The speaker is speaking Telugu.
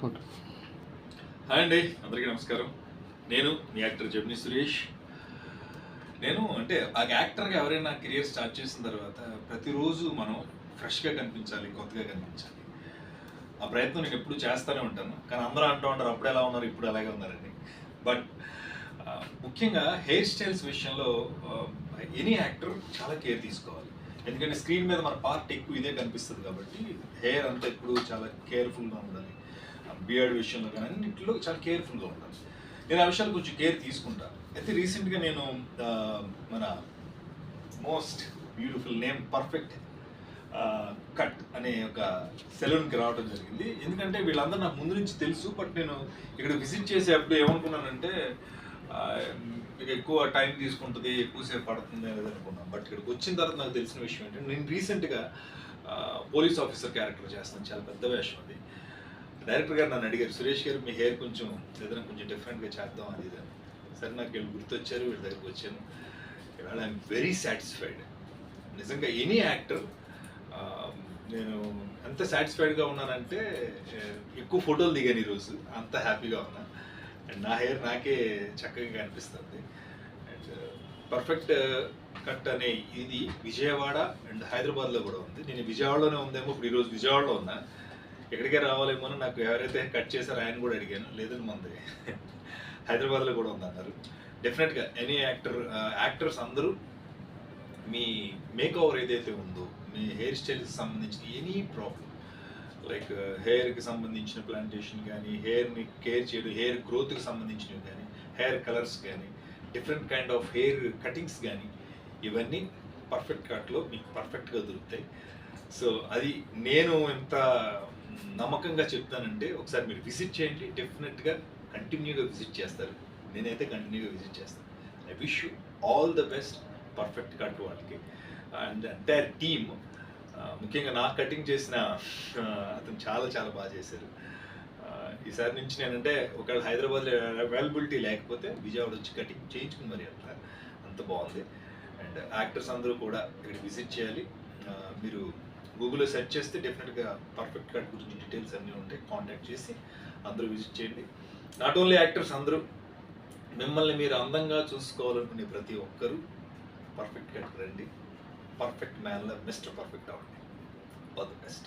ఓకే. హాయ్ అండి, అందరికీ నమస్కారం. నేను మీ యాక్టర్ జెమిని సురేష్. నేను అంటే ఆ యాక్టర్గా ఎవరైనా కెరియర్ స్టార్ట్ చేసిన తర్వాత ప్రతిరోజు మనం ఫ్రెష్గా కనిపించాలి, కొత్తగా కనిపించాలి. ఆ ప్రయత్నం నేను ఎప్పుడు చేస్తూనే ఉంటాను. కానీ అందరూ అంటూ ఉంటారు అప్పుడు ఎలా ఉన్నారు, ఇప్పుడు అలాగే ఉన్నారని. బట్ ముఖ్యంగా హెయిర్ స్టైల్స్ విషయంలో ఎనీ యాక్టర్ చాలా కేర్ తీసుకోవాలి. ఎందుకంటే స్క్రీన్ మీద మన పార్ట్ ఎక్కువ ఇదే కనిపిస్తుంది కాబట్టి హెయిర్ అంతా ఎప్పుడు చాలా కేర్ఫుల్గా ఉండాలి. బియర్డ్ విషయంలో కానీ అన్నింటిలో చాలా కేర్ఫుల్గా ఉండాలి. నేను ఆ విషయాలు కొంచెం కేర్ తీసుకుంటాను. అయితే రీసెంట్గా నేను మన most beautiful name perfect cut అనే ఒక సెలూన్కి రావడం జరిగింది. ఎందుకంటే వీళ్ళందరూ నాకు ముందు నుంచి తెలుసు. బట్ నేను ఇక్కడ విజిట్ చేసేటప్పుడు ఏమనుకున్నానంటే మీకు ఎక్కువ టైం తీసుకుంటుంది, ఎక్కువసేపు పడుతుంది అనేది అనుకున్నాను. బట్ ఇక్కడికి వచ్చిన తర్వాత నాకు తెలిసిన విషయం ఏంటంటే నేను రీసెంట్గా పోలీస్ ఆఫీసర్ క్యారెక్టర్ చేస్తాను. చాలా పెద్ద వేషం అది. డైరెక్టర్ గారు నన్ను అడిగారు, సురేష్ గారు మీ హెయిర్ కొంచెం ఏదైనా కొంచెం డిఫరెంట్గా చేద్దాం అది ఇది. సరే, నాకు వీళ్ళు గుర్తొచ్చారు, వీళ్ళ దగ్గరికి వచ్చాను. ఇవాళ ఐఎమ్ వెరీ సాటిస్ఫైడ్. నిజంగా ఎనీ యాక్టర్ నేను ఎంత సాటిస్ఫైడ్గా ఉన్నానంటే ఎక్కువ ఫోటోలు దిగాను ఈరోజు, అంత హ్యాపీగా ఉన్నా. అండ్ నా హెయిర్ నాకే చక్కగా కనిపిస్తుంది. అండ్ పర్ఫెక్ట్ కట్ అనే ఇది విజయవాడ అండ్ హైదరాబాద్లో కూడా ఉంది. నేను విజయవాడలోనే ఉందేమో, ఇప్పుడు ఈరోజు విజయవాడలో ఉన్నా. ఎక్కడికే రావాలేమో నాకు ఎవరైతే కట్ చేశారో ఆయన కూడా అడిగాను. లేదని మంది హైదరాబాద్లో కూడా ఉందన్నారు. డెఫినెట్గా ఎనీ యాక్టర్స్ అందరూ మీ మేక్ ఓవర్ ఏదైతే ఉందో, మీ హెయిర్ స్టైల్కి సంబంధించిన ఎనీ ప్రాబ్లం, లైక్ హెయిర్కి సంబంధించిన ప్లాంటేషన్ కానీ, హెయిర్ని కేర్ చేయడం, హెయిర్ గ్రోత్కి సంబంధించినవి కానీ, హెయిర్ కలర్స్ కానీ, different kind of hair cuttings కానీ, ఇవన్నీ పర్ఫెక్ట్ కట్లో మీకు పర్ఫెక్ట్గా దొరుకుతాయి. సో అది నేను ఎంత నమ్మకంగా చెప్తానంటే ఒకసారి మీరు విజిట్ చేయండి. డెఫినెట్గా కంటిన్యూగా విజిట్ చేస్తారు. నేనైతే కంటిన్యూగా విజిట్ చేస్తాను. I wish you all the best perfect cut వాళ్ళకి అండ్ ఎంటైర్ టీమ్. ముఖ్యంగా నాకు కటింగ్ చేసిన అతను చాలా చాలా బాగా చేశారు. ఈసారి నుంచి నేనంటే ఒకవేళ హైదరాబాద్లో అవైలబిలిటీ లేకపోతే విజయవాడ వచ్చి కటింగ్ చేయించుకుని మరి అంత బాగుంది. అండ్ యాక్టర్స్ అందరూ కూడా ఇక్కడ విజిట్ చేయాలి. మీరు గూగుల్లో సెర్చ్ చేస్తే డెఫినెట్గా పర్ఫెక్ట్ కట్ గురించి డీటెయిల్స్ అన్నీ ఉంటాయి. కాంటాక్ట్ చేసి అందరూ విజిట్ చేయండి. నాట్ ఓన్లీ యాక్టర్స్, అందరూ మిమ్మల్ని మీరు అందంగా చూసుకోవాలనుకునే ప్రతి ఒక్కరూ పర్ఫెక్ట్ కట్ రండి. పర్ఫెక్ట్ మ్యాన్లో మిస్టర్ పర్ఫెక్ట్ అవ్వండి. All the best.